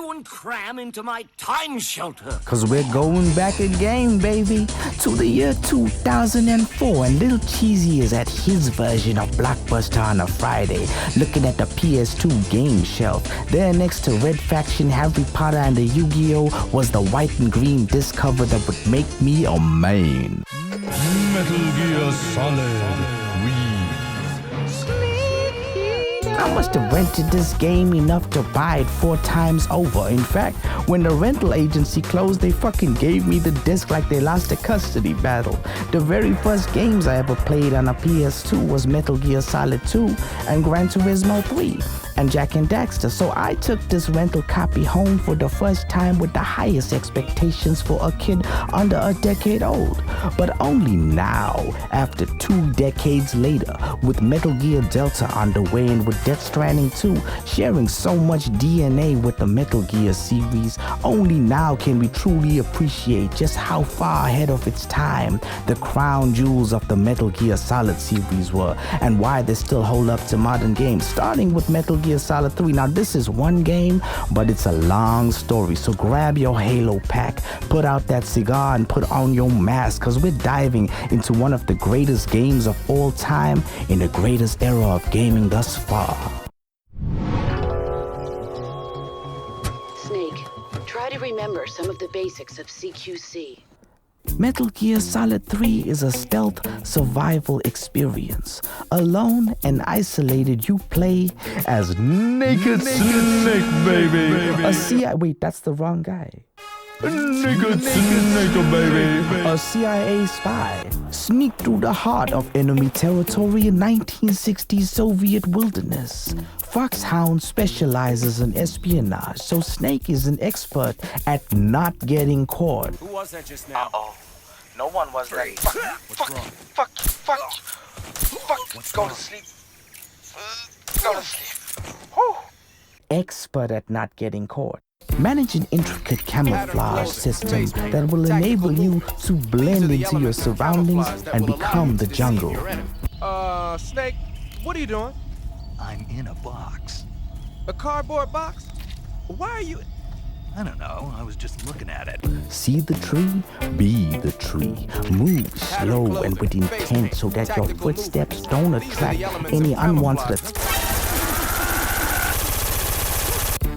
everyone cram into my time shelter. Cause we're going back again, baby, to the year 2004, and little Cheazyy is at his version of Blockbuster on a Friday, looking at the PS2 game shelf. There next to Red Faction, Harry Potter, and the Yu-Gi-Oh! Was the white and green disc cover that would make me a man. Metal Gear Solid. I must have rented this game enough to buy it 4 times over. In fact, when the rental agency closed, they fucking gave me the disc like they lost a custody battle. The very first games I ever played on a PS2 was Metal Gear Solid 2 and Gran Turismo 3 and Jak and Daxter. So I took this rental copy home for the first time with the highest expectations for a kid under a decade old. But only now, after 2 decades later, with Metal Gear Delta on the way and with Death Stranding 2 sharing so much DNA with the Metal Gear series, only now can we truly appreciate just how far ahead of its time the crown jewels of the Metal Gear Solid series were and why they still hold up to modern games, starting with Metal Gear Solid 3. Now this is one game, but it's a long story, so grab your Halo pack, put out that cigar, and put on your mask, cause we're diving into one of the greatest games of all time in the greatest era of gaming thus far. Snake, try to remember some of the basics of CQC. Metal Gear Solid 3 is a stealth survival experience. Alone and isolated, you play as Naked Snake, baby. a CIA. Wait, that's the wrong guy. Naked Snake, baby. A CIA spy. Sneak through the heart of enemy territory in 1960s Soviet wilderness. Foxhound specializes in espionage, so Snake is an expert at not getting caught. Who was that just now? Uh-oh. No one was that. Fuck. Go to sleep. Go to sleep. Whew. Expert at not getting caught. Manage an intricate camouflage system that will enable you to blend into your surroundings and become the jungle. Snake, what are you doing? I'm in a box. A cardboard box? Why are you... I don't know, I was just looking at it. See the tree? Be the tree. Move slow and with intent so that your footsteps don't attract any unwanted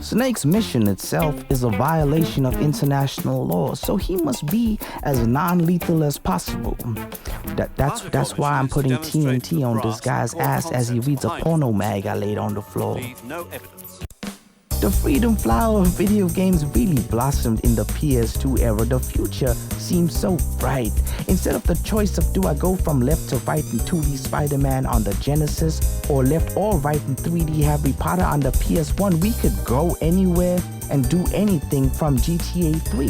Snake's mission itself is a violation of international law, so he must be as non-lethal as possible. That's why I'm putting TNT on this guy's ass as he reads a porno mag I laid on the floor. The freedom flower of video games really blossomed in the PS2 era. The future seems so bright. Instead of the choice of do I go from left to right in 2D Spider-Man on the Genesis or left or right in 3D Harry Potter on the PS1, we could go anywhere and do anything from GTA 3.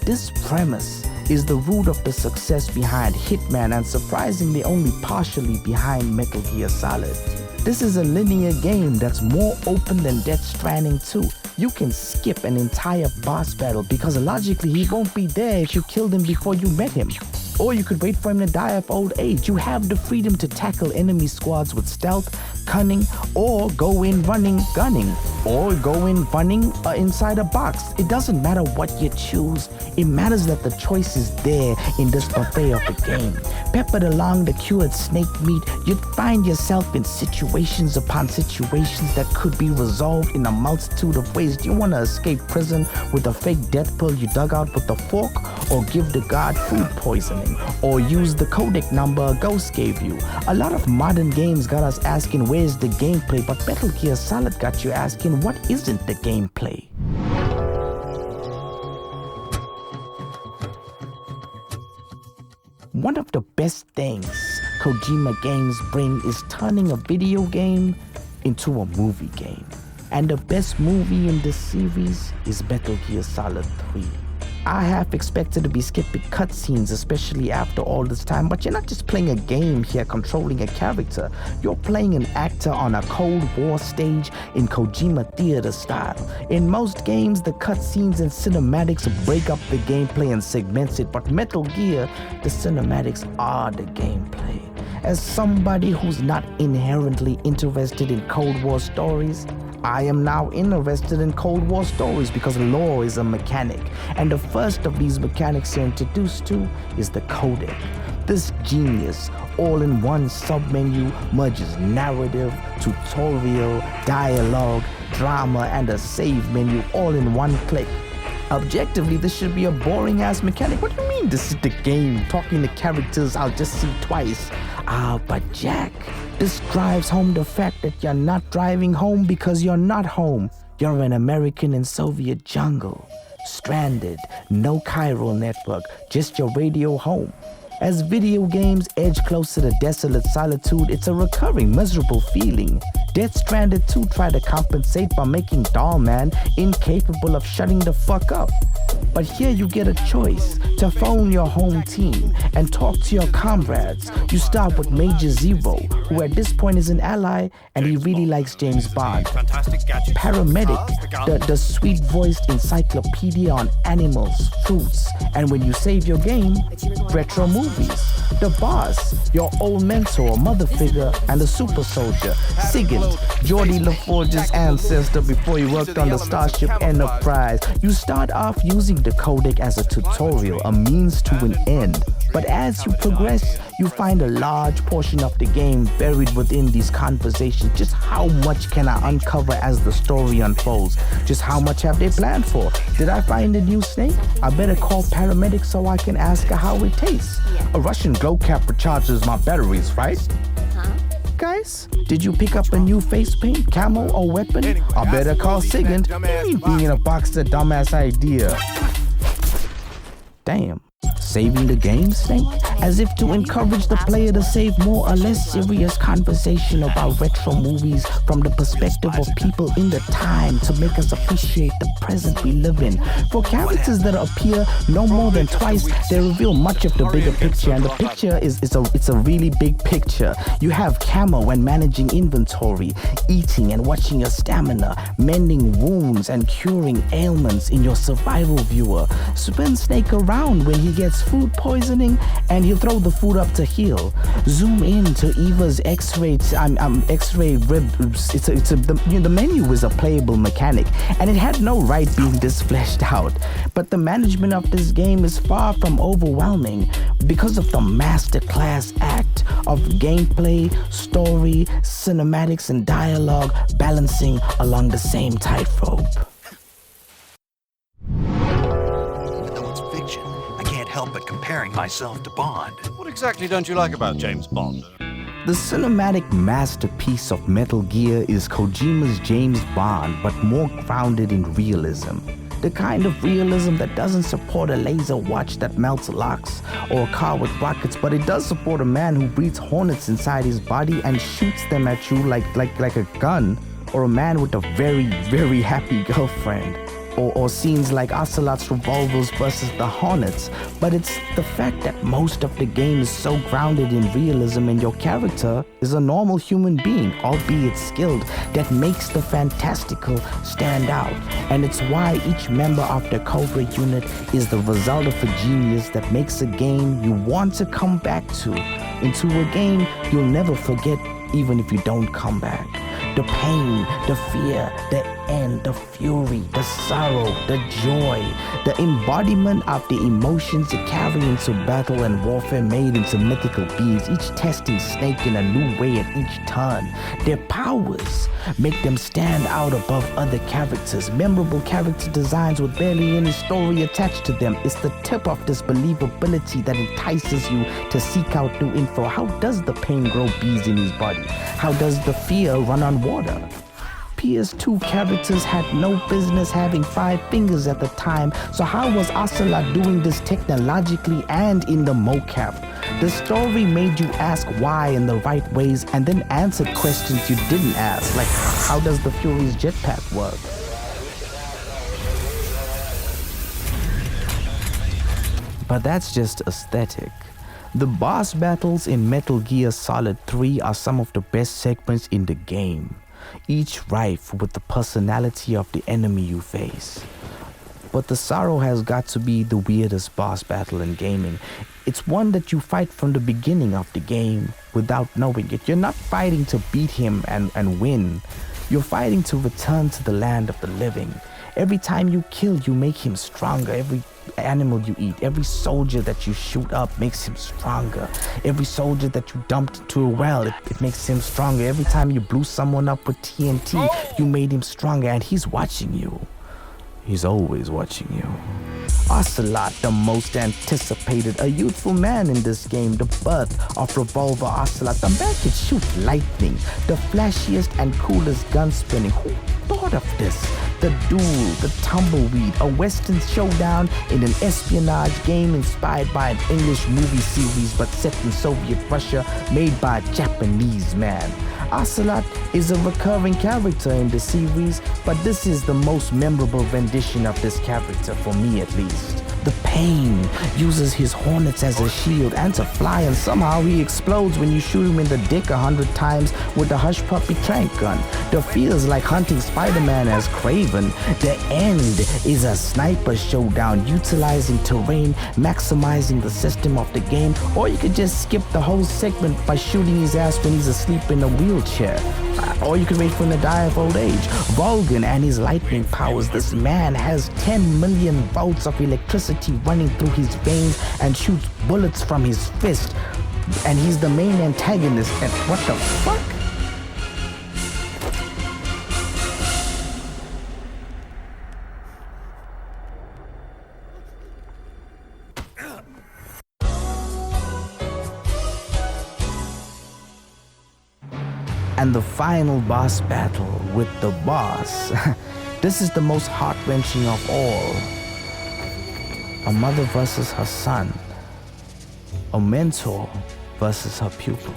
This premise is the root of the success behind Hitman and surprisingly only partially behind Metal Gear Solid. This is a linear game that's more open than Death Stranding 2. You can skip an entire boss battle because logically he won't be there if you killed him before you met him. Or you could wait for him to die of old age. You have the freedom to tackle enemy squads with stealth, cunning, or go in running, gunning, or go in running inside a box. It doesn't matter what you choose. It matters that the choice is there in this buffet of the game. Peppered along the cured snake meat, you'd find yourself in situations upon situations that could be resolved in a multitude of ways. Do you want to escape prison with a fake death pill you dug out with a fork? Or give the god food poisoning? Or use the codec number a ghost gave you? A lot of modern games got us asking where's the gameplay, but Metal Gear Solid got you asking what isn't the gameplay? One of the best things Kojima games bring is turning a video game into a movie game. And the best movie in this series is Metal Gear Solid 3. I half expected to be skipping cutscenes, especially after all this time, but you're not just playing a game here controlling a character. You're playing an actor on a Cold War stage in Kojima theater style. In most games, the cutscenes and cinematics break up the gameplay and segments it, but Metal Gear, the cinematics are the gameplay. As somebody who's not inherently interested in Cold War stories, I am now interested in Cold War stories because Law is a mechanic, and the first of these mechanics you're introduced to is the codec. This genius, all-in-one submenu merges narrative, tutorial, dialogue, drama, and a save menu all in one click. Objectively, this should be a boring-ass mechanic. What do you mean this is the game? Talking to characters I'll just see twice. But Jack, this drives home the fact that you're not driving home because you're not home. You're an American in Soviet jungle. Stranded, no chiral network, just your radio home. As video games edge closer to desolate solitude, it's a recurring miserable feeling. Death Stranded 2 tried to compensate by making Doll Man incapable of shutting the fuck up. But here you get a choice to phone your home team and talk to your comrades. You start with Major Zero, who at this point is an ally and he really likes James Bond. Paramedic, the sweet-voiced encyclopedia on animals, fruits, and when you save your game, retro movies. The boss, your old mentor, mother figure, and the super soldier, Sigint, Geordie LaForge's ancestor before he worked on the Starship Enterprise. You start off using the codec as a tutorial, a means to an end. But as you progress, you find a large portion of the game buried within these conversations. Just how much can I uncover as the story unfolds? Just how much have they planned for? Did I find a new snake? I better call paramedics so I can ask her how it tastes. A Russian glow cap recharges my batteries, right? Guys, did you pick up a new face paint, camo, or weapon? I better call Sigint. Being in a box is a dumbass idea. Damn. Saving the game, Snake? As if to encourage the player to save more or less serious conversation about retro movies from the perspective of people in the time to make us appreciate the present we live in. For characters that appear no more than twice, they reveal much of the bigger picture, and the picture it's a really big picture. You have camo and managing inventory, eating and watching your stamina, mending wounds and curing ailments in your survival viewer. Spin Snake around when he gets food poisoning and he'll throw the food up to heal. Zoom in to Eva's X-ray ribs. The menu is a playable mechanic and it had no right being this fleshed out. But the management of this game is far from overwhelming because of the masterclass act of gameplay, story, cinematics, and dialogue balancing along the same tightrope. Help but comparing myself to Bond. What exactly don't you like about James Bond? The cinematic masterpiece of Metal Gear is Kojima's James Bond, but more grounded in realism. The kind of realism that doesn't support a laser watch that melts locks or a car with rockets, but it does support a man who breathes hornets inside his body and shoots them at you like a gun, or a man with a very, very happy girlfriend. Or scenes like Ocelot's revolvers versus the Hornets, but it's the fact that most of the game is so grounded in realism and your character is a normal human being, albeit skilled, that makes the fantastical stand out. And it's why each member of the Cobra unit is the result of a genius that makes a game you want to come back to, into a game you'll never forget even if you don't come back. The pain, the fear, the end, the fury, the sorrow, the joy, the embodiment of the emotions you carry into battle and warfare made into mythical beings, each testing Snake in a new way at each turn. Their powers make them stand out above other characters. Memorable character designs with barely any story attached to them. It's the tip of this believability that entices you to seek out new info. How does the pain grow bees in his body? How does the fear run on water? PS2 characters had no business having 5 fingers at the time, so how was Ocelot doing this technologically and in the mocap? The story made you ask why in the right ways and then answered questions you didn't ask, like how does the Fury's jetpack work? But that's just aesthetic. The boss battles in Metal Gear Solid 3 are some of the best segments in the game, each rife with the personality of the enemy you face. But the Sorrow has got to be the weirdest boss battle in gaming. It's one that you fight from the beginning of the game without knowing it. You're not fighting to beat him and win. You're fighting to return to the land of the living. Every time you kill, you make him stronger. Every animal you eat, every soldier that you shoot up makes him stronger. Every soldier that you dumped into a well, it makes him stronger. Every time you blew someone up with TNT, you made him stronger, and he's watching you. He's always watching you. Ocelot, the most anticipated, a youthful man in this game, the birth of Revolver Ocelot. The man can shoot lightning, the flashiest and coolest gun spinning. Who thought of this? The duel, the tumbleweed, a western showdown in an espionage game inspired by an English movie series but set in Soviet Russia, made by a Japanese man. Ocelot is a recurring character in the series, but this is the most memorable rendition of this character, for me at least. The Pain uses his hornets as a shield and to fly, and somehow he explodes when you shoot him in the dick 100 times with the Hush Puppy trank gun. The feels like hunting Spider-Man as Kraven. The End is a sniper showdown utilizing terrain, maximizing the system of the game, or you could just skip the whole segment by shooting his ass when he's asleep in a wheelchair. Or you could wait for him to die of old age. Vulcan and his lightning powers. This man has 10 million volts of electricity running through his veins and shoots bullets from his fist. And he's the main antagonist. And what the fuck? And the final boss battle with the boss. This is the most heart-wrenching of all. A mother versus her son. A mentor versus her pupil.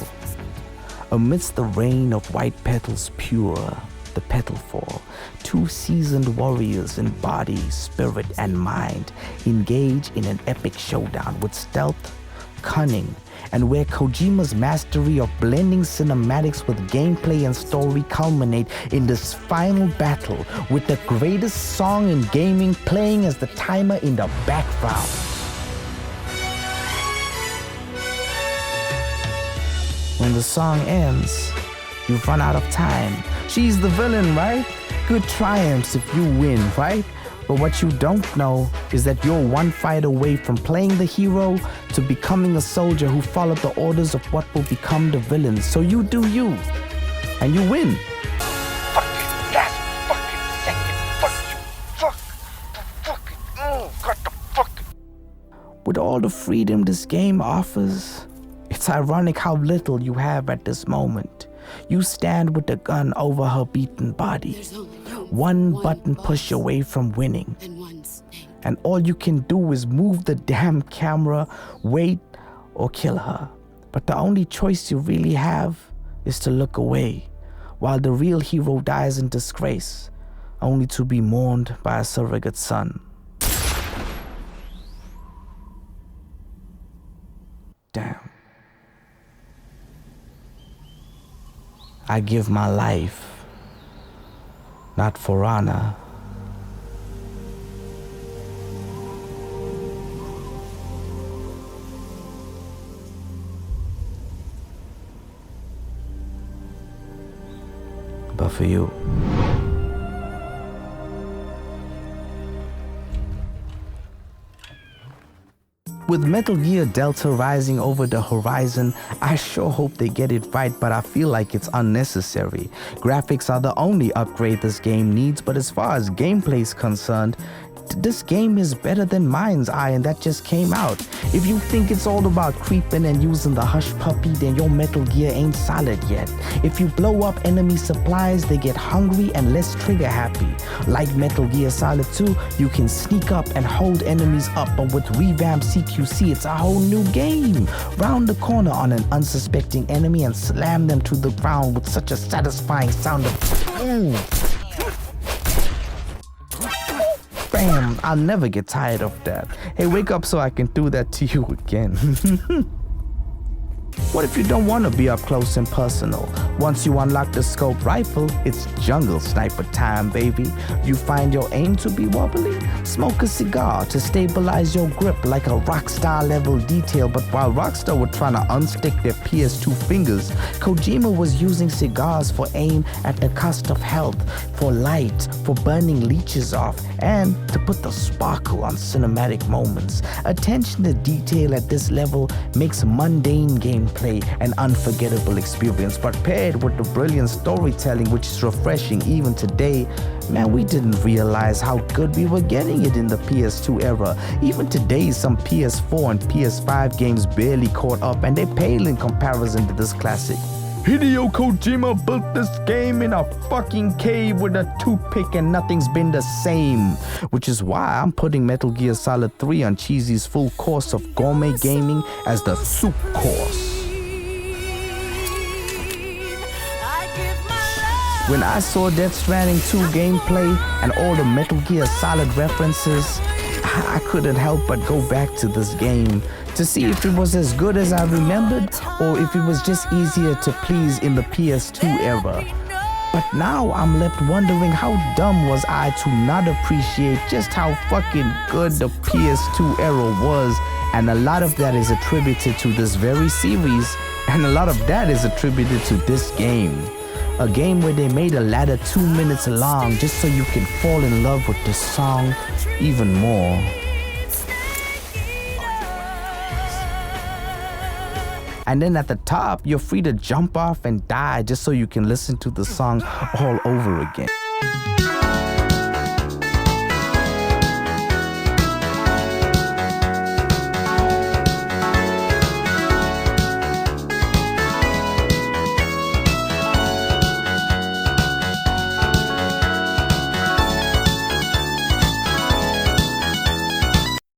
Amidst the rain of white petals pure, the petal fall, two seasoned warriors in body, spirit, and mind engage in an epic showdown with stealth, cunning, and where Kojima's mastery of blending cinematics with gameplay and story culminate in this final battle with the greatest song in gaming playing as the timer in the background. When the song ends, you've run out of time. She's the villain, right? Good triumphs if you win, right? But what you don't know is that you're one fight away from playing the hero to becoming a soldier who followed the orders of what will become the villain. So you do you, and you win. With all the freedom this game offers, it's ironic how little you have at this moment. You stand with the gun over her beaten body, one button push away from winning. And all you can do is move the damn camera, wait, or kill her. But the only choice you really have is to look away, while the real hero dies in disgrace, only to be mourned by a surrogate son. Damn. I give my life, not for honor, but for you. With Metal Gear Delta rising over the horizon, I sure hope they get it right, but I feel like it's unnecessary. Graphics are the only upgrade this game needs, but as far as gameplay is concerned, this game is better than Mind's Eye, and that just came out. If you think it's all about creeping and using the Hush Puppy, then your Metal Gear ain't solid yet. If you blow up enemy supplies, they get hungry and less trigger happy. Like Metal Gear Solid 2, you can sneak up and hold enemies up, but with revamped CQC, it's a whole new game. Round the corner on an unsuspecting enemy and slam them to the ground with such a satisfying sound of boom. Bam, I'll never get tired of that. Hey, wake up so I can do that to you again. What if you don't want to be up close and personal? Once you unlock the scope rifle, it's jungle sniper time, baby. You find your aim to be wobbly? Smoke a cigar to stabilize your grip like a Rockstar level detail. But while Rockstar were trying to unstick their PS2 fingers, Kojima was using cigars for aim at the cost of health, for light, for burning leeches off, and to put the sparkle on cinematic moments. Attention to detail at this level makes mundane gameplay an unforgettable experience, but paired with the brilliant storytelling, which is refreshing even today, man, we didn't realize how good we were getting it in the PS2 era. Even today, some PS4 and PS5 games barely caught up, and they pale in comparison to this classic. Hideo Kojima built this game in a fucking cave with a toothpick and nothing's been the same. Which is why I'm putting Metal Gear Solid 3 on Cheazy's full course of gourmet gaming as the soup course. When I saw Death Stranding 2 gameplay and all the Metal Gear Solid references, I couldn't help but go back to this game to see if it was as good as I remembered or if it was just easier to please in the PS2 era. But now I'm left wondering how dumb was I to not appreciate just how fucking good the PS2 era was, and a lot of that is attributed to this very series, and a lot of that is attributed to this game. A game where they made a ladder 2 minutes long just so you can fall in love with the song even more. And then at the top, you're free to jump off and die just so you can listen to the song all over again.